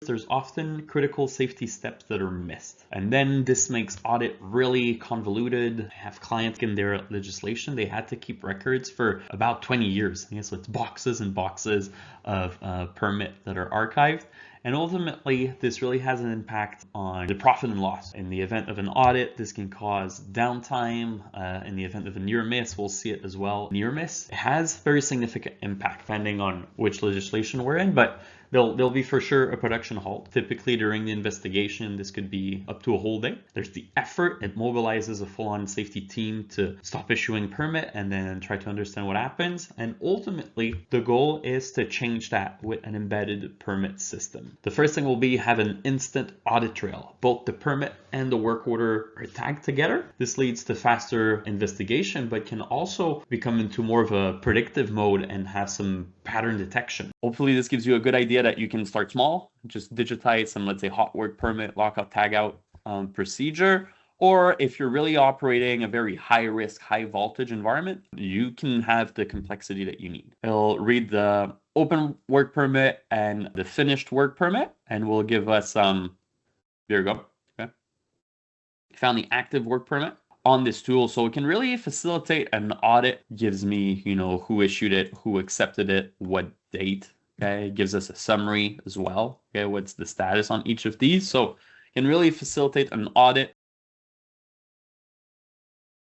there's often critical safety steps that are missed. And then this makes audit really convoluted. I have clients in their legislation, they had to keep records for about 20 years. So it's boxes and boxes of permit that are archived. And ultimately, this really has an impact on the profit and loss. In the event of an audit, this can cause downtime. In the event of a near miss, we'll see it as well. Near miss, it has very significant impact depending on which legislation we're in, but there'll be for sure a production halt. Typically during the investigation, this could be up to a whole day. There's the effort. It mobilizes a full-on safety team to stop issuing permit and then try to understand what happens. And ultimately, the goal is to change that with an embedded permit system. The first thing will be have an instant audit trail. Both the permit and the work order are tagged together. This leads to faster investigation, but can also become into more of a predictive mode and have some pattern detection. Hopefully this gives you a good idea that you can start small, just digitize some, let's say, hot work permit, lockout, tagout procedure. Or if you're really operating a very high risk, high voltage environment, you can have the complexity that you need. It'll read the open work permit and the finished work permit, and will give us there you go. Okay. Found the active work permit on this tool, so it can really facilitate an audit. Gives me, who issued it, who accepted it, what date. Okay, it gives us a summary as well. Okay, what's the status on each of these? So it can really facilitate an audit